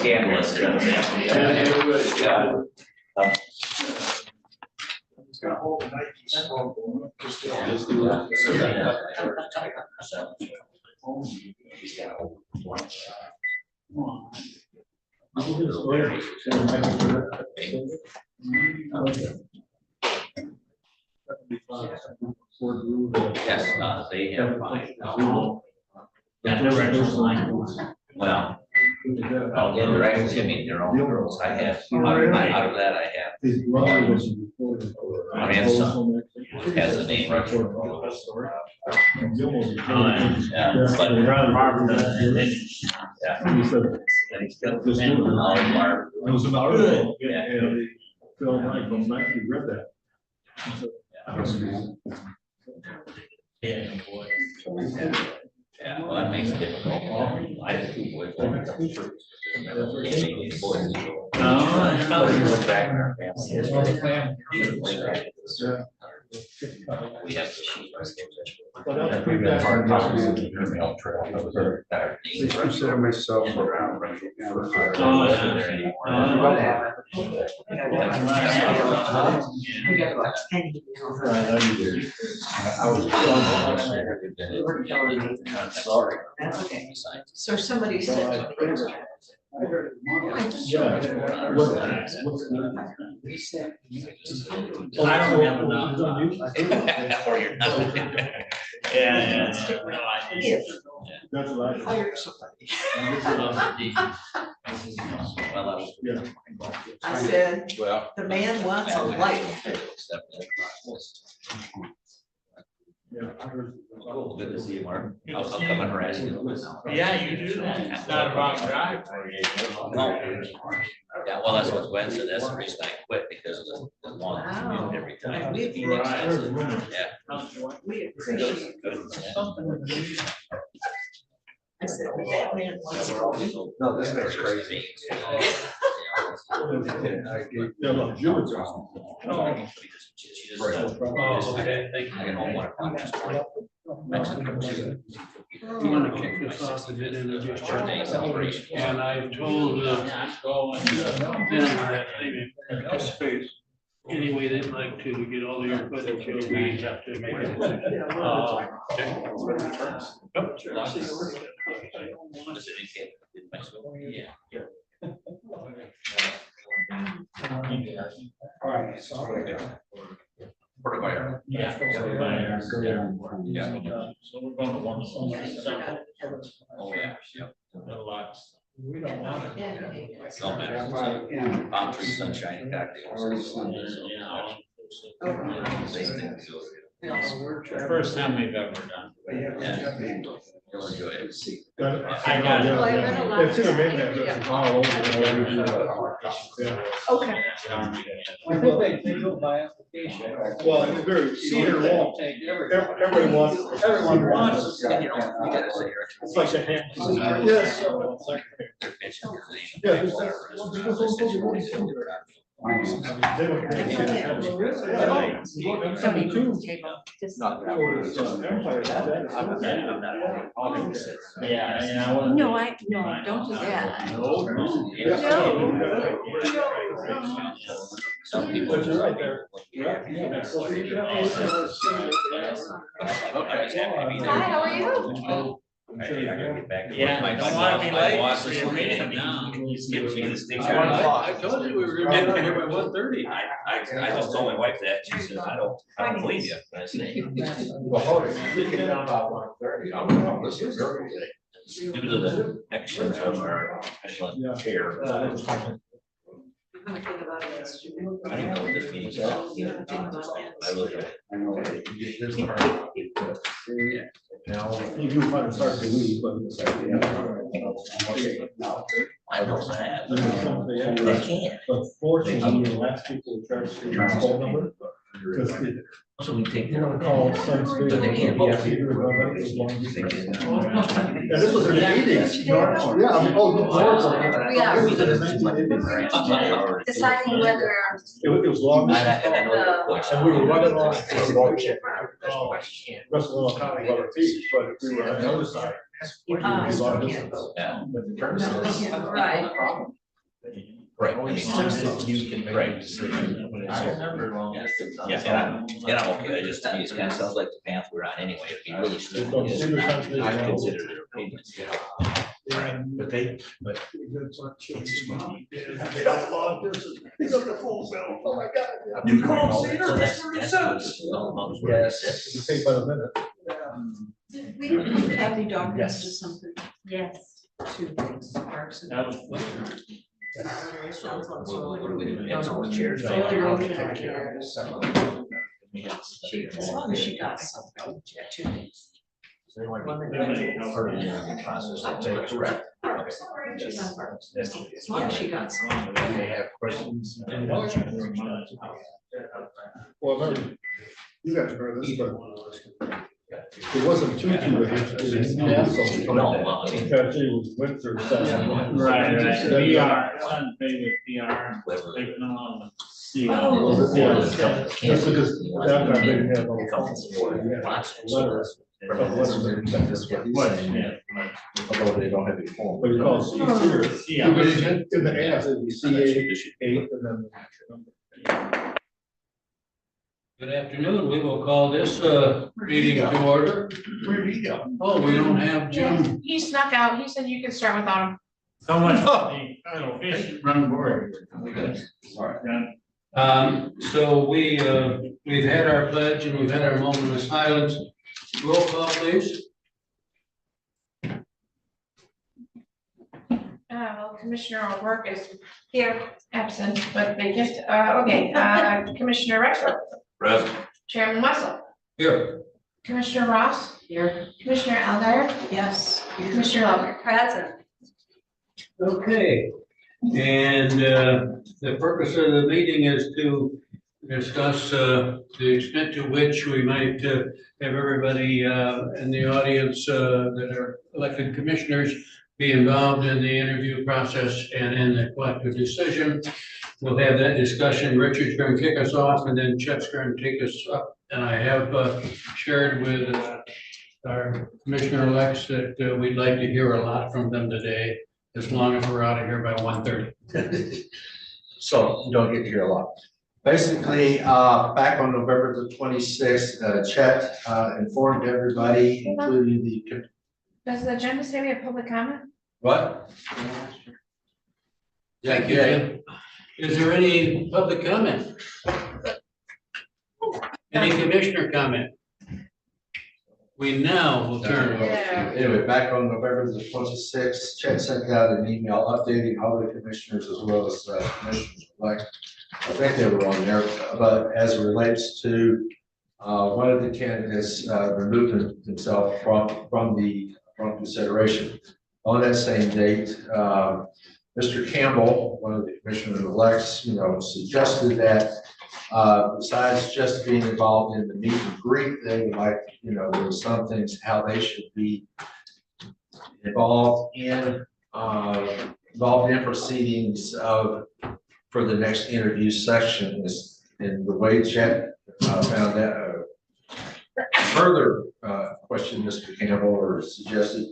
scandalous. Yes, they have fine. And the directional line. Well, yeah, they're actually, I mean, their own girls. I have, out of that, I have grandson who has a name. But yeah, and he's still presenting all of our. It was about it. Yeah. Phil Michael, I read that. Yeah, well, that makes it difficult. I have two boys. Look back in our family history. We have we've been hard times in the mail trail. I was very tired. I consider myself around right now. Sorry. That's okay. So somebody said to me, I heard it. I don't remember now. Or you're not. Yeah. If hire somebody. I said, the man wants a life. Cool, good to see you, Mark. I'll come and harass you. Yeah, you do that. It's not about drive. No. Yeah, well, that's what Gwen said. That's the reason I quit, because of the long commute every time. We Yeah. appreciate I said, that man wants a life. No, this makes crazy. I get home 1 o'clock this morning. Mexico too. I'm gonna kick this off and then introduce Birthday celebration. And I told them that maybe space. Any way they'd like to get all the input until we have to make a decision. All right. Yeah. So we're going to one. Oh, yeah. Lots. We don't want it. No matter. Palm tree, sunshine, cocktails. First time we've ever done. Yeah. You'll enjoy it. I got it. It's in a minute. It's all over. Okay. I think they do it by application. Well, it's very. Cedar won't take Everyone wants. Everyone wants. You know, you gotta say your. It's like a hand. Yes. No, don't do that. Some people. But you're right there. Yeah. Hi, how are you? I gotta get back to work. Yeah, My don't want to be late. boss is You're looking at meeting me. now. He's giving me this thing. I told you we were gonna get here by 1:30. I just told my wife that. She said, I don't believe you. I said, due to the actions of our excellent chair. I'm gonna think about it. I don't know what this means. I really don't. Now, you do find it hard to leave, but. I know that. They can't. But fortunately, the last people who tried to your phone number. Because So we take. you don't call sense. But they can't. Yeah, this was in the eighties. Yeah, oh, Deciding whether. It was long. And And we were running on. Leelanau County, Leelanau Beach, but we were on the other side. Yeah. Right. Right. I mean, you can right. Yeah, and I'm okay. I just, to me, it kind of sounds like the path we're on anyway. It'd be really stupid. I consider their opinions, you know. Right, but they. He's up the full bill. Oh my God. You call Cedar, that's what it says. Yes, you pay by the minute. We have the documents to Yes. something. Yes. To parks and. That was. Sounds like What do we do? Have some chairs. So the road to the cares. As long as she got something, yeah, 2 days. Correct. As long as she got some. They have questions. Well, remember, you guys remember this, but it wasn't too interesting. No, well, I mean, Because it was winter. Right, PR, son, favorite PR, taking on. Oh. That's because that I didn't have all the letters. Although they don't have any form. But it calls Yeah. in the ass, it'd be CA8 and then. Good afternoon. We will call this meeting to order. Where'd he go? Oh, we don't have Jim. He snuck out. He said you could start without him. So much for the official run board. So we've had our pledge and we've had our moment of silence. Roll call, please. Well, Commissioner O'Rourke is here, absent, but they just, okay, Commissioner Rexler, Present. Chairman Wessel, Here. Commissioner Ross, Here. Commissioner Algar, Yes. Commissioner Lambert. Present. Okay. And the purpose of the meeting is to discuss the extent to which we might have everybody in the audience that are elected commissioners be involved in the interview process and in the collective decision. We'll have that discussion. Richard's going to kick us off and then Chet's going to take us up. And I have shared with our commissioner-elects that we'd like to hear a lot from them today, as long as we're out of here by 1:30. So you don't get to hear a lot. Basically, back on November the 26th, Chet informed everybody, including the, Does the agenda say we have public comment? what? Thank you, Jim. Is there any public comment? Any commissioner comment? We now will turn. Yeah. Anyway, back on November the 26th, Chet sent out an email updating all the commissioners as well as commissioners elect. I think they were on there, but as it relates to one of the candidates removed himself from consideration. On that same date, Mr. Campbell, one of the commissioner-elects, suggested that besides just being involved in the meet and greet, they would like, there were some things how they should be involved in proceedings for the next interview section. And the way Chet found that further questioned Mr. Campbell or suggested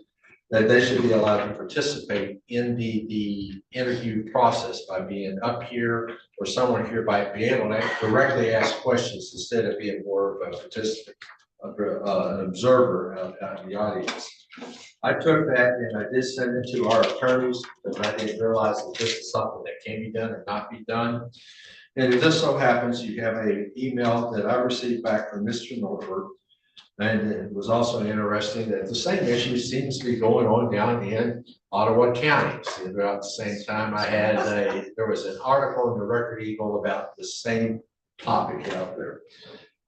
that they should be allowed to participate in the interview process by being up here or somewhere here by being able to directly ask questions instead of being more of a participant, an observer out in the audience. I took that and I did send it to our attorneys, but I didn't realize that this is something that can be done or not be done. And it just so happens you have an email that I received back from Mr. Norford. And it was also interesting that the same issue seems to be going on down in Ottawa County. So about the same time there was an article in the Record Eagle about the same topic out there.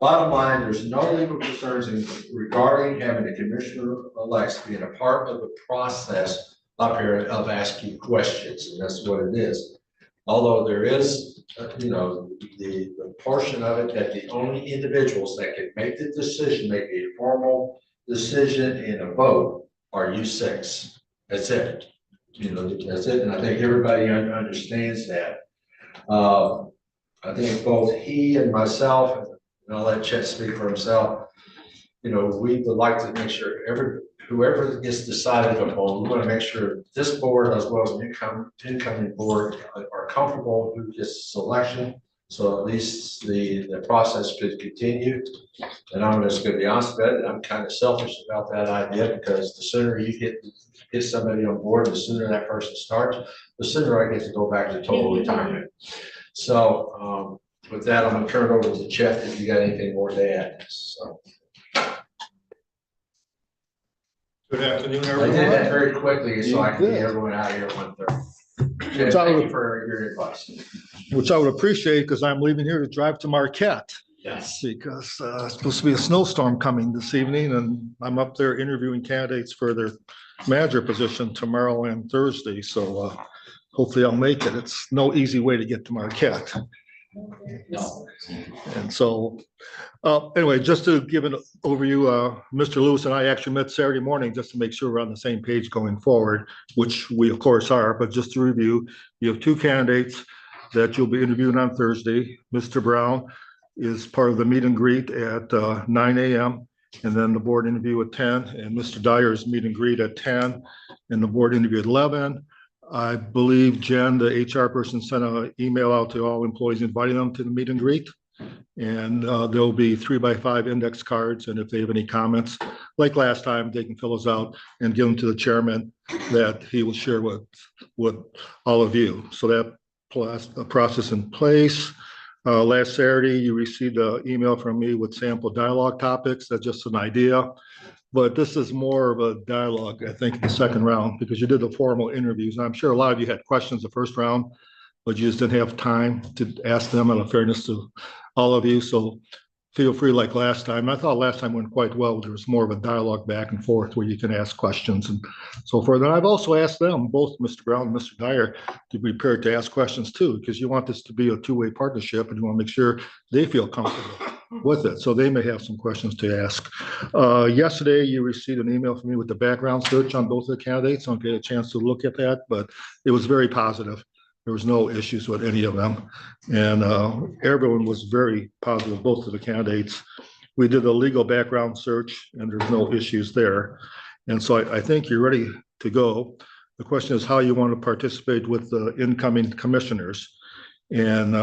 Bottom line, there's no legal concerns regarding having a commissioner-elect being a part of the process up here of asking questions, and that's what it is. Although there is, the portion of it that the only individuals that can make the decision, make a formal decision and a vote are you six. That's it. That's it. And I think everybody understands that. I think both he and myself, and I'll let Chet speak for himself, we would like to make sure whoever gets decided upon, we want to make sure this board as well as the incoming board are comfortable who gets selection. So at least the process could continue. And I'm just going to be honest about it, I'm kind of selfish about that idea because the sooner you get somebody on board, the sooner that person starts, the sooner I get to go back to total retirement. So with that, I'm going to turn it over to Chet if you got anything more to add. So. Good afternoon, I everyone. did that very quickly so I can You get did. everyone out of here at 1:30. Which I Thank would- you for your advice. Which I would appreciate because I'm leaving here to drive to Marquette. Yes. Because it's supposed to be a snowstorm coming this evening and I'm up there interviewing candidates for their manager position tomorrow and Thursday. So hopefully I'll make it. It's no easy way to get to Marquette. No. And so, anyway, just to give an overview, Mr. Lewis and I actually met Saturday morning just to make sure we're on the same page going forward, which we of course are, but just to review, you have two candidates that you'll be interviewing on Thursday. Mr. Brown is part of the meet and greet at 9 a.m. and then the board interview at 10, and Mr. Dyer's meet and greet at 10 and the board interview at 11. I believe Jen, the HR person, sent an email out to all employees inviting them to the meet and greet. And there'll be 3x5 index cards. And if they have any comments, like last time, they can fill those out and give them to the chairman that he will share with all of you. So that plus a process in place. Last Saturday, you received an email from me with sample dialogue topics. That's just an idea. But this is more of a dialogue, I think, the second round, because you did the formal interviews. And I'm sure a lot of you had questions the first round, but you just didn't have time to ask them out of fairness to all of you. So feel free like last time. I thought last time went quite well. There was more of a dialogue back and forth where you can ask questions and so forth. And I've also asked them, both Mr. Brown and Mr. Dyer, to be prepared to ask questions too, because you want this to be a two-way partnership and you want to make sure they feel comfortable with it. So they may have some questions to ask. Yesterday, you received an email from me with the background search on both of the candidates. I don't get a chance to look at that, but it was very positive. There was no issues with any of them. And everyone was very positive, both of the candidates. We did a legal background search and there's no issues there. And so I think you're ready to go. The question is how you want to participate with the incoming commissioners. And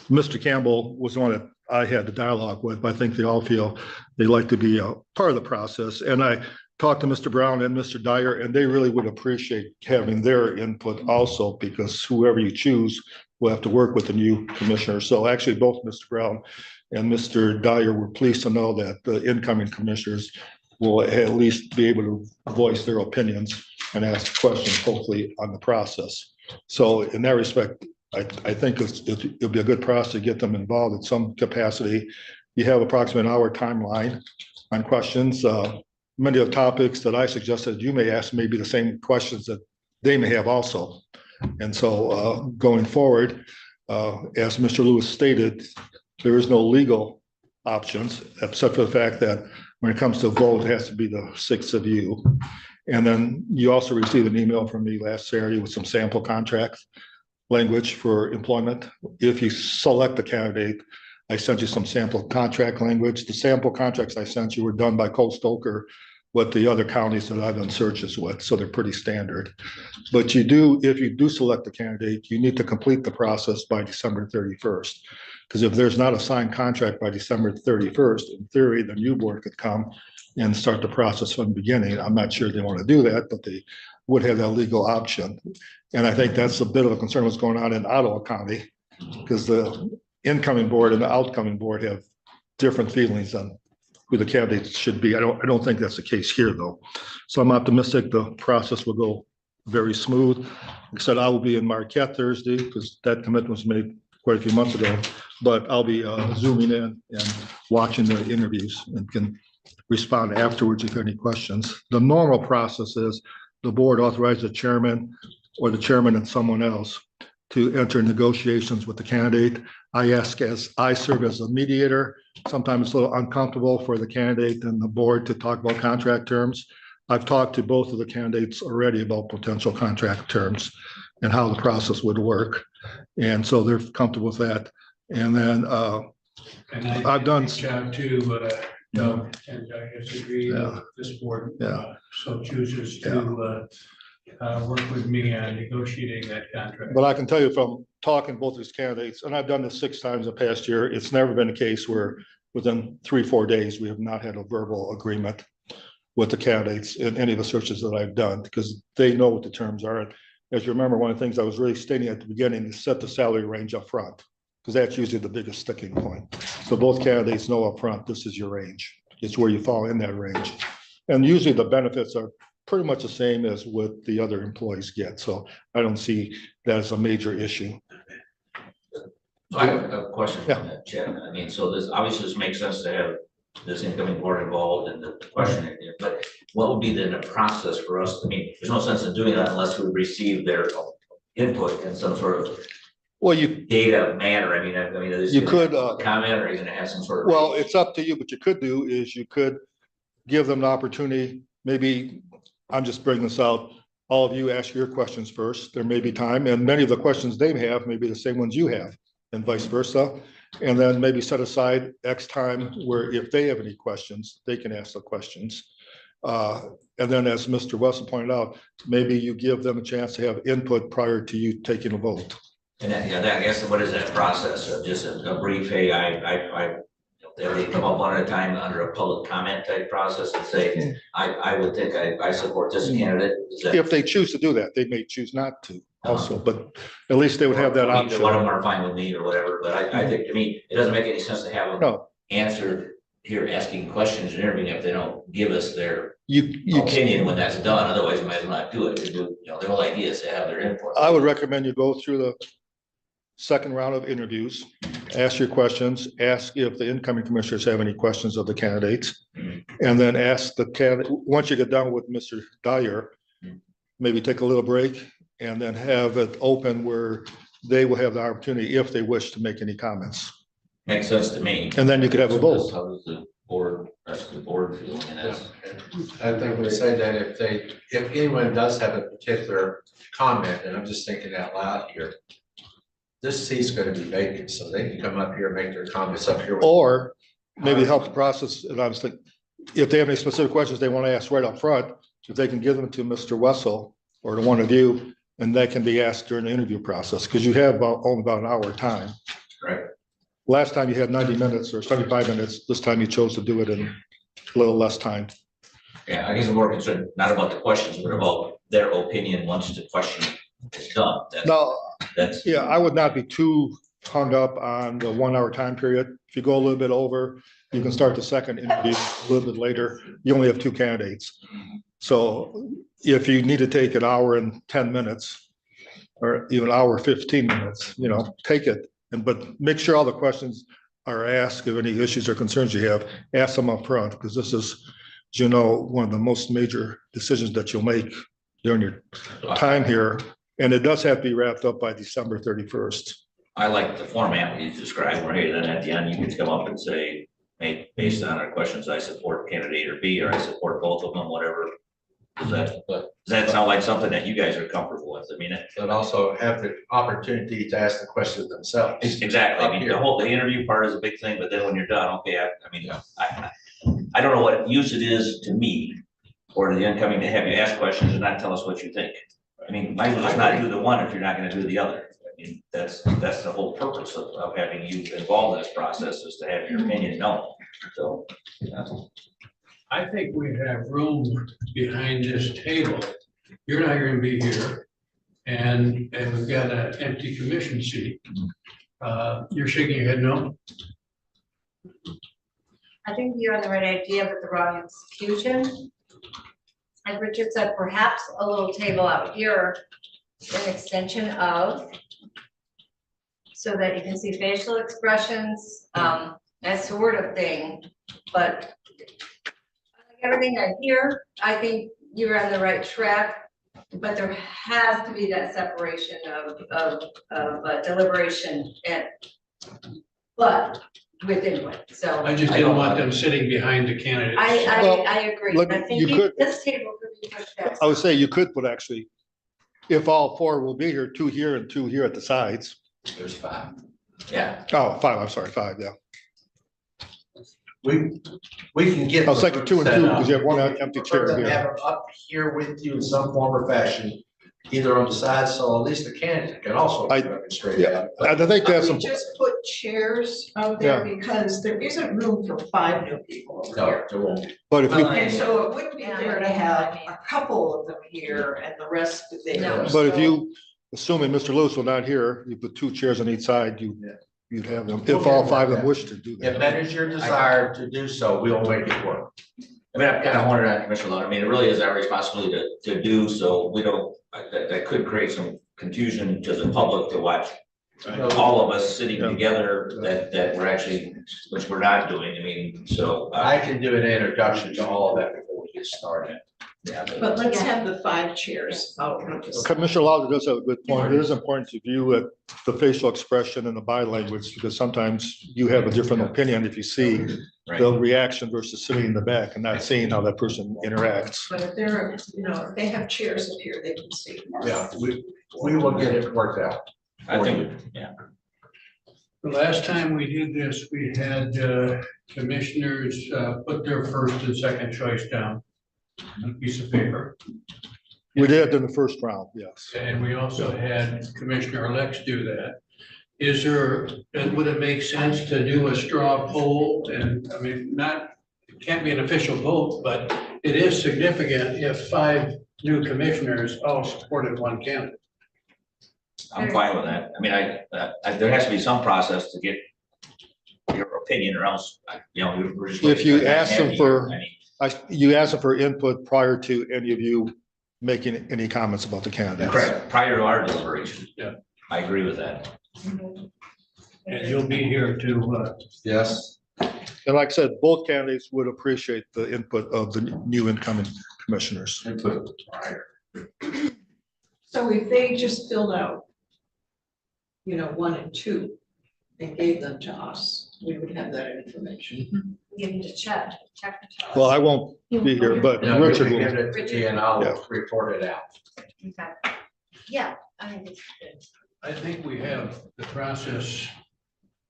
Mr. Campbell was the one that I had the dialogue with, but I think they all feel they like to be a part of the process. And I talked to Mr. Brown and Mr. Dyer, and they really would appreciate having their input also, because whoever you choose will have to work with the new commissioner. So actually both Mr. Brown and Mr. Dyer were pleased to know that the incoming commissioners will at least be able to voice their opinions and ask questions, hopefully, on the process. So in that respect, I think it'll be a good process to get them involved in some capacity. You have approximately an hour timeline on questions. Many of the topics that I suggested you may ask may be the same questions that they may have also. And so going forward, as Mr. Lewis stated, there is no legal options except for the fact that when it comes to vote, it has to be the 6 of you. And then you also received an email from me last Saturday with some sample contracts language for employment. If you select a candidate, I sent you some sample contract language. The sample contracts I sent you were done by Cole Stoker with the other counties that I've done searches with, so they're pretty standard. But you do, if you do select a candidate, you need to complete the process by December 31st. Because if there's not a signed contract by December 31st, in theory, the new board could come and start the process from the beginning. I'm not sure they want to do that, but they would have that legal option. And I think that's a bit of a concern what's going on in Ottawa County, because the incoming board and the outgoing board have different feelings on who the candidates should be. I don't think that's the case here, though. So I'm optimistic the process will go very smooth. Like I said, I will be in Marquette Thursday because that commitment was made quite a few months ago, but I'll be zooming in and watching the interviews and can respond afterwards if you have any questions. The normal process is the board authorizes the chairman or the chairman and someone else to enter negotiations with the candidate. I serve as a mediator. Sometimes it's a little uncomfortable for the candidate and the board to talk about contract terms. I've talked to both of the candidates already about potential contract terms and how the process would work. And so they're comfortable with that. And then And I've done reached out to And I disagree Yeah. that this board Yeah. so chooses to work with me on negotiating that contract. But I can tell you from talking to both these candidates, and I've done this 6 times the past year, it's never been a case where within 3-4 days, we have not had a verbal agreement with the candidates in any of the searches that I've done, because they know what the terms are. And as you remember, one of the things I was really stating at the beginning is set the salary range up front, because that's usually the biggest sticking point. So both candidates know up front, this is your range. It's where you fall in that range. And usually the benefits are pretty much the same as what the other employees get. So I don't see that as a major issue. So I have a question Yeah. on that, Chad. I mean, so this, obviously this makes sense to have this incoming board involved in the questioning, but what would be then the process for us? I mean, there's no sense in doing that unless we receive their input in some sort of Well, you, data manner. I mean, is You it could, a comment, or are you gonna have some sort of? well, it's up to you. What you could do is you could give them the opportunity, maybe, I'm just bringing this out, all of you ask your questions first. There may be time, and many of the questions they have may be the same ones you have, and vice versa. And then maybe set aside X time where if they have any questions, they can ask the questions. And then as Mr. Wessel pointed out, maybe you give them a chance to have input prior to you taking a vote. And that, yeah, that, I guess, what is that process of just a brief, hey, they come up one at a time under a public comment type process and say, I would think I support this candidate. Is that? If they choose to do that, they may choose not to also, but at least they would have that Either one of them option. are fine with me or whatever, but I think, to me, it doesn't make any sense to have them No, answer here asking questions and interviewing if they don't give us their you, opinion when that's done. Otherwise, you might as well not do it. The whole idea is to have their input. I would recommend you go through the second round of interviews, ask your questions, ask if the incoming commissioners have any questions of the candidates. And then ask the candidate, once you get done with Mr. Dyer, maybe take a little break and then have it open where they will have the opportunity, if they wish, to make any comments. Makes sense to me. And then you could have a vote. How does the board, rest of the board feel? And that's, I think we say that if anyone does have a particular comment, and I'm just thinking out loud here, this seat's gonna be vacant, so they can come up here and make their comments up here. Or maybe help the process, and I was thinking, if they have any specific questions they want to ask right up front, if they can give them to Mr. Wessel or to one of you, and that can be asked during the interview process, because you have only about an hour time. right. Last time you had 90 minutes or 75 minutes. This time you chose to do it in a little less time. Yeah, I guess I'm more concerned, not about the questions, but about their opinion once the question is done. Now, That's, yeah, I would not be too hung up on the 1 hour time period. If you go a little bit over, you can start the second interview a little bit later. You only have 2 candidates. So if you need to take an hour and 10 minutes or even an hour, 15 minutes, take it. But make sure all the questions are asked. If any issues or concerns you have, ask them up front, because this is, one of the most major decisions that you'll make during your time here. And it does have to be wrapped up by December 31st. I like the format you described, where, hey, then at the end, you can come up and say, hey, based on our questions, I support candidate or B, or I support both of them, whatever. Does that sound like something that you guys are comfortable with? I mean, But also have the opportunity to ask the questions themselves. exactly. I mean, the interview part is a big thing, but then when you're done, okay, I don't know what use it is to me or to the incoming to have you ask questions and not tell us what you think. I mean, might as well just not do the one if you're not gonna do the other. I mean, that's the whole purpose of having you involved in this process, is to have your opinion known. So, I think we have room behind this table. You're not gonna be here. And we've got an empty commission seat. You're shaking your head no? I think you have the right idea, but the wrong execution. Like Richard said, perhaps a little table out here, an extension of, so that you can see facial expressions, that sort of thing. But everything I hear, I think you're on the right track, but there has to be that separation of deliberation but with input, so. I just didn't want them sitting behind the candidates. I agree. look, I think you could- this table could be pushed back. I would say you could put actually, if all 4 will be here, 2 here and 2 here at the sides. there's 5. Yeah. Oh, 5, I'm sorry, 5, yeah. we can get. I was thinking 2 and 2 because you have one empty chair Have here. them up here with you in some form or fashion, either on the side, so at least the candidate can also demonstrate that. I think that's, We just put chairs out there because there isn't room for 5 new people over No, here. there won't be. but if you, And so it wouldn't be fair to have a couple of them here and the rest there. No. but if you, assuming Mr. Lewis will not here, you put 2 chairs on each side, you'd have them, if all 5 of them wish to do If that. that is your desire to do so, we will make it work. I mean, I'm kind of wondering, Commissioner Lowe, I mean, it really is our responsibility to do, so we don't, that could create some confusion to the public to watch all of us sitting together that we're actually, which we're not doing, I mean, so. I can do an introduction to all of that before we get started. Yeah, But let's have the 5 chairs out front. Commissioner Lawler does have a good point. It is important to view the facial expression and the body language, because sometimes you have a different opinion if you see right. the reaction versus sitting in the back and not seeing how that person interacts. But if they're, if they have chairs up here, they can see. Yeah, we will get it worked out. I think, yeah. The last time we did this, we had commissioners put their first and second choice down on a piece of paper. We did in the first round, yes. And we also had Commissioner-elects do that. Is there, would it make sense to do a straw poll? And I mean, it can't be an official vote, but it is significant if 5 new commissioners all supported one candidate. I'm fine with that. I mean, there has to be some process to get your opinion, or else, we're just. If you ask them for, I mean, you ask them for input prior to any of you making any comments about the candidates. correct, prior to our deliberation. Yeah. I agree with that. And you'll be here to, Yes. And like I said, both candidates would appreciate the input of the new incoming commissioners. Input prior. So if they just filled out, 1 and 2 and gave them to us, we would have that information. Give them to check. Well, I won't be here, but No, Richard we will. give it to you and I'll report it out. Yeah, I think it's good. I think we have the process,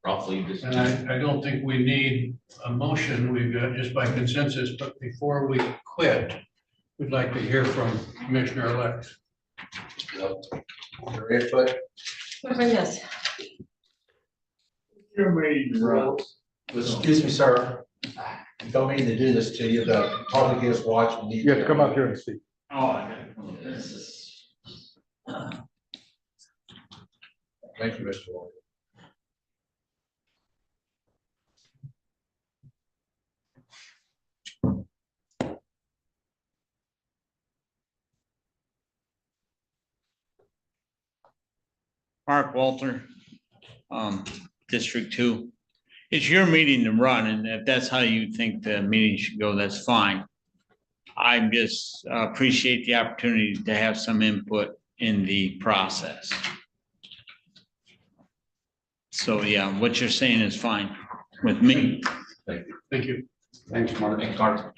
Roughly, just. and I don't think we need a motion. We've got just by consensus, but before we quit, we'd like to hear from Commissioner-elects. Your input? What about this? Your meeting, bro. Excuse me, sir. I don't mean to do this to you. The public is watching. You have to come up here and speak. Oh, I got This is. Thank you, Mr. Ward. Mark Walter, District 2. It's your meeting to run, and if that's how you think the meeting should go, that's fine. I just appreciate the opportunity to have some input in the process. So, yeah, what you're saying is fine with me. Thank you. Thanks, Mark. Thanks, Mark.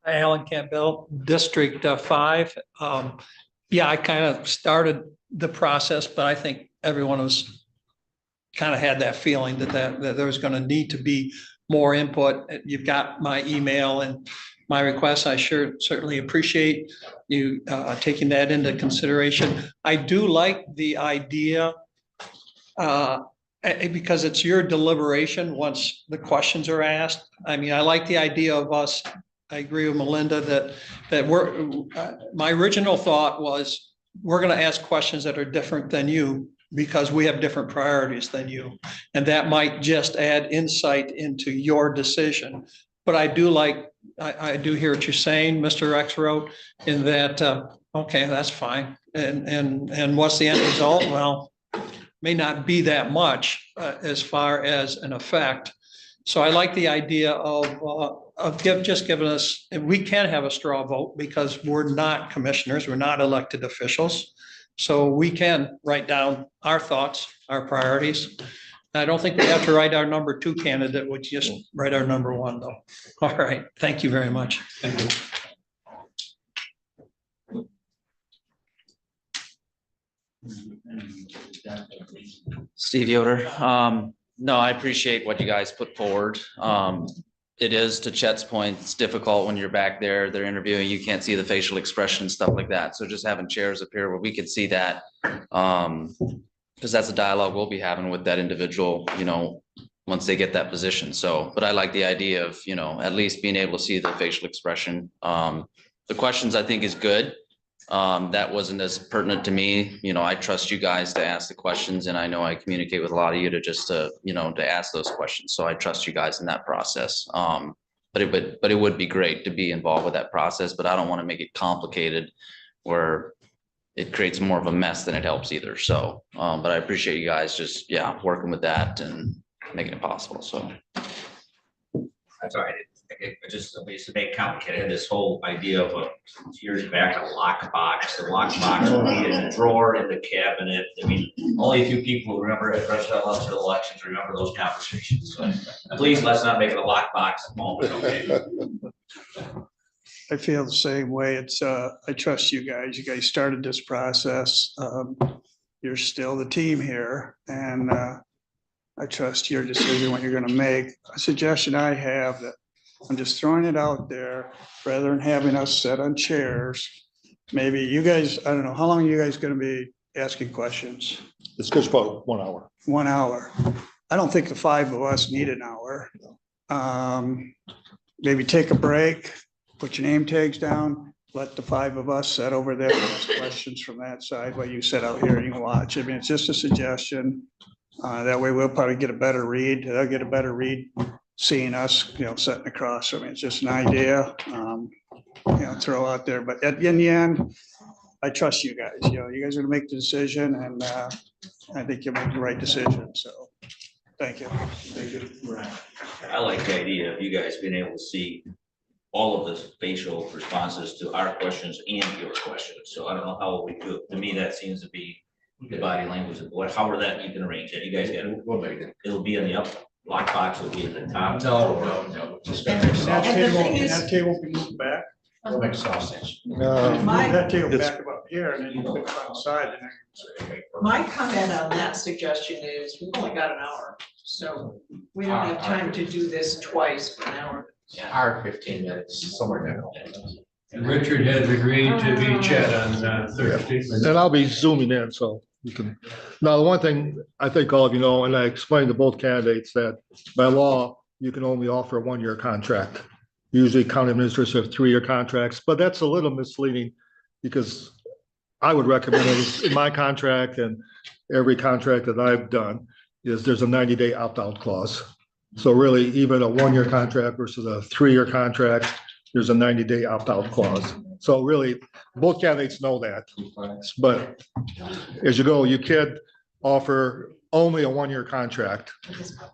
Alan Campbell, District 5. Yeah, I kind of started the process, but I think everyone was kind of had that feeling that there was going to need to be more input. You've got my email and my request. I certainly appreciate you taking that into consideration. I do like the idea because it's your deliberation once the questions are asked. I mean, I like the idea of us. I agree with Melinda that my original thought was we're going to ask questions that are different than you because we have different priorities than you. And that might just add insight into your decision. But I do I do hear what you're saying, Mr. Rexroad, in that, okay, that's fine. And what's the end result? Well, may not be that much as far as an effect. So I like the idea of just giving us, and we can have a straw vote because we're not commissioners, we're not elected officials. So we can write down our thoughts, our priorities. I don't think we have to write our number 2 candidate, we just write our number 1 though. All right, thank you very much. Thank you. Steve Yoder. No, I appreciate what you guys put forward. It is, to Chet's point, it's difficult when you're back there, they're interviewing, you can't see the facial expression, stuff like that. So just having chairs up here where we could see that. Because that's a dialogue we'll be having with that individual, once they get that position. So, but I like the idea of, at least being able to see the facial expression. The questions I think is good. That wasn't as pertinent to me. I trust you guys to ask the questions, and I know I communicate with a lot of you to ask those questions. So I trust you guys in that process. But it would be great to be involved with that process, but I don't want to make it complicated where it creates more of a mess than it helps either. So, but I appreciate you guys just, working with that and making it possible. So. That's all right. It just used to make complicated. I had this whole idea of years back, a lockbox. The lockbox would be in the drawer in the cabinet. I mean, only a few people remember at presidential elections remember those conversations. So please, let's not make it a lockbox at the moment, okay? I feel the same way. I trust you guys. You guys started this process. You're still the team here, and I trust your decision what you're gonna make. A suggestion I have that I'm just throwing it out there, rather than having us sit on chairs. Maybe you guys, I don't know, how long are you guys gonna be asking questions? It's just about 1 hour. 1 hour. I don't think the 5 of us need an hour. Maybe take a break, put your name tags down, let the 5 of us sit over there and ask questions from that side while you sit out here and you watch. I mean, it's just a suggestion. That way we'll probably get a better read. They'll get a better read seeing us, sitting across. I mean, it's just an idea, throw out there. But in the end, I trust you guys. You guys are gonna make the decision, and I think you'll make the right decision. So, thank you. Thank you. I like the idea of you guys being able to see all of the facial responses to our questions and your questions. So I don't know how we do it. To me, that seems to be the body language of however that you can arrange it. You guys got it. We'll make it. It'll be in the lockbox will be in the top. No. Just gonna make That sausage. And the table, thing is- that table can move back. We'll make sausage. Move My- that table It's- back about here, and then you put it on the side, and then. My comment on that suggestion is, we've only got an hour, so we don't have time to do this twice for an hour. Hour, 15 minutes, somewhere down. And Richard has agreed to be chat on Thursday. And I'll be zooming in, so you can. Now, the one thing I think all of you know, and I explained to both candidates, that by law, you can only offer a 1-year contract. Usually county administrators have 3-year contracts, but that's a little misleading, because I would recommend it in my contract and every contract that I've done is there's a 90-day opt-out clause. So really, even a 1-year contract versus a 3-year contract, there's a 90-day opt-out clause. So really, both candidates know that. But as you go, you can offer only a 1-year contract.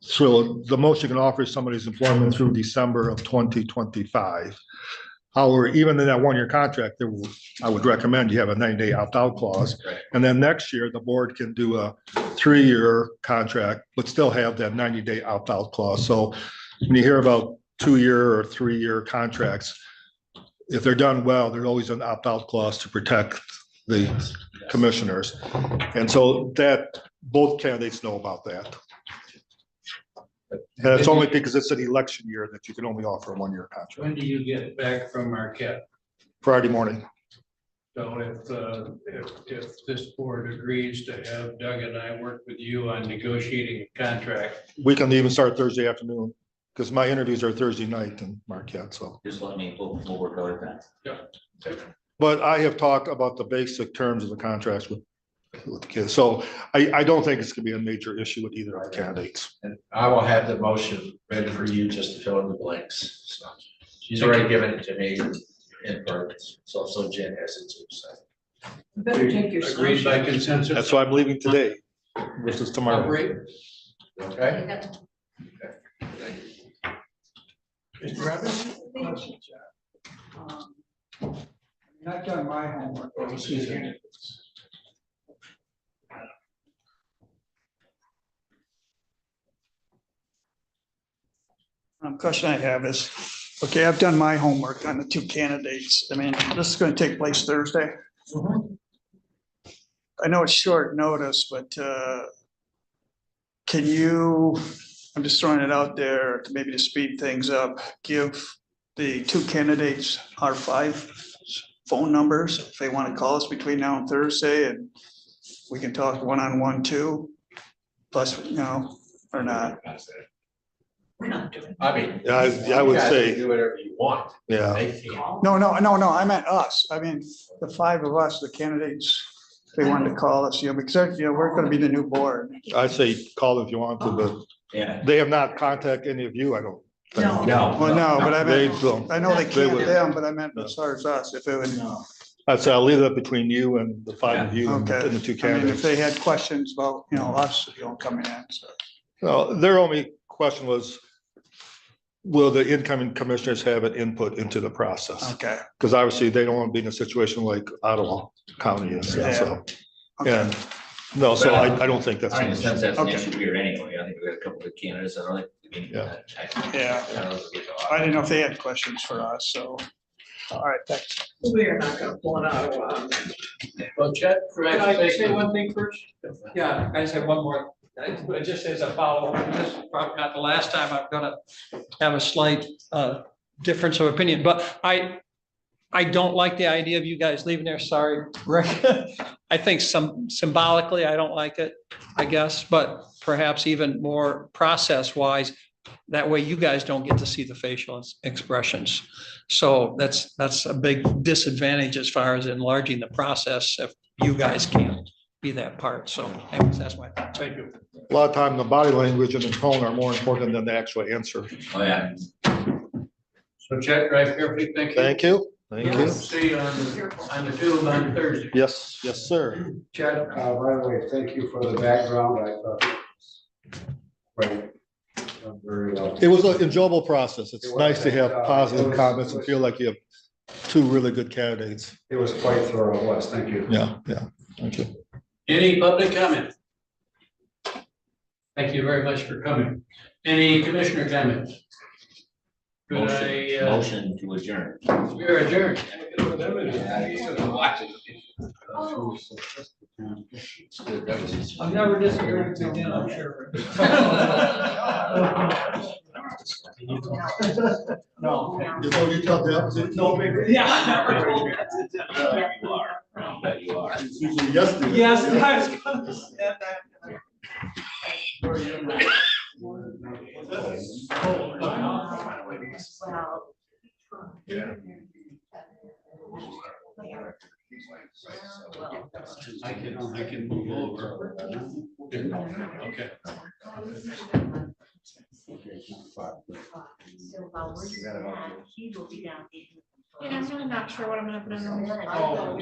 So the most you can offer is somebody's employment through December of 2025. However, even in that 1-year contract, I would recommend you have a 90-day opt-out clause. And then next year, the board can do a 3-year contract, but still have that 90-day opt-out clause. So when you hear about 2-year or 3-year contracts, if they're done well, there's always an opt-out clause to protect the commissioners. And so that both candidates know about that. And it's only because it's an election year that you can only offer a 1-year contract. When do you get back from Marquette? Friday morning. So if this board agrees to have Doug and I work with you on negotiating a contract, We can even start Thursday afternoon, because my interviews are Thursday night in Marquette, so. Just let me, we'll work on that. But I have talked about the basic terms of the contracts with the kids. So I don't think it's gonna be a major issue with either of the candidates. And I will have the motion ready for you just to fill in the blanks. So she's already given it to me in purpose. So Jen has it too. So. You better take your. agreed by consensus. That's why I'm leaving today versus tomorrow. Operate. Okay. Mr. Evans? I've done my homework. Question I have is, okay, I've done my homework on the 2 candidates. I mean, this is going to take place Thursday. I know it's short notice, but can you, I'm just throwing it out there, to maybe to speed things up, give the two candidates our 5 phone numbers, if they want to call us between now and Thursday, and we can talk one-on-one too, plus, or not. We're not doing. I mean. Yeah, I would you guys say- can Do whatever you want. Yeah. They can't. No, I meant us. I mean, the 5 of us, the candidates, if they wanted to call us, because, we're gonna be the new board. I'd say call if you want to, but Yeah. they have not contacted any of you, I don't. think. No. Well, no, but I They meant, don't. I know they They can't would. them, but I meant as far as us, if it would. I'd say I'll leave that between you and the 5 of you and Okay, the 2 I mean, if candidates. they had questions about, us, coming in, so. No, their only question was, will the incoming commissioners have an input into the process? Okay, Because obviously they don't want to be in a situation like Ottawa County is, so, okay, and, no, so I don't think that's. I an don't issue. sense that's an Okay. issue here anyway. I think we got a couple of candidates. I don't think. Yeah. I didn't know if they had questions for us, so. All right, thanks. We are not gonna pull it out of, Well, Chet, Can I say one thing first? Yeah, I just have one more. Just as a follow-up, this is probably not the last time I'm gonna have a slight difference of opinion, but I don't like the idea of you guys leaving there. Sorry, Rick. I think symbolically, I don't like it, I guess, but perhaps even more process-wise, that way you guys don't get to see the facial expressions. So that's a big disadvantage as far as enlarging the process if you guys can't be that part. So anyways, that's my thought. Thank you. A lot of time, the body language and the tone are more important than the actual answer. Oh, yeah. so Chet, drive carefully, thank you. Thank you, thank you. See you on the tube on Thursday. Yes, yes, sir. Chet, By the way, thank you for the background. I thought it was great. Very well. It was an enjoyable process. It's It was, nice to have it positive was- comments and feel like you have 2 really good candidates. It was quite thorough, it was. Thank you. Yeah, thank you. any public comment? Thank you very much for coming. Any commissioner comments? Could Motion to adjourn. we are adjourned. I'm never disagreeing with you, I'm sure. No. You tell the opposite. No big. Yeah. You are. I bet you are. It's usually yes. Yes, I was gonna say that. I can move over. Okay. So while we're doing that, he will be down. And I'm really not sure what I'm gonna put in. Oh,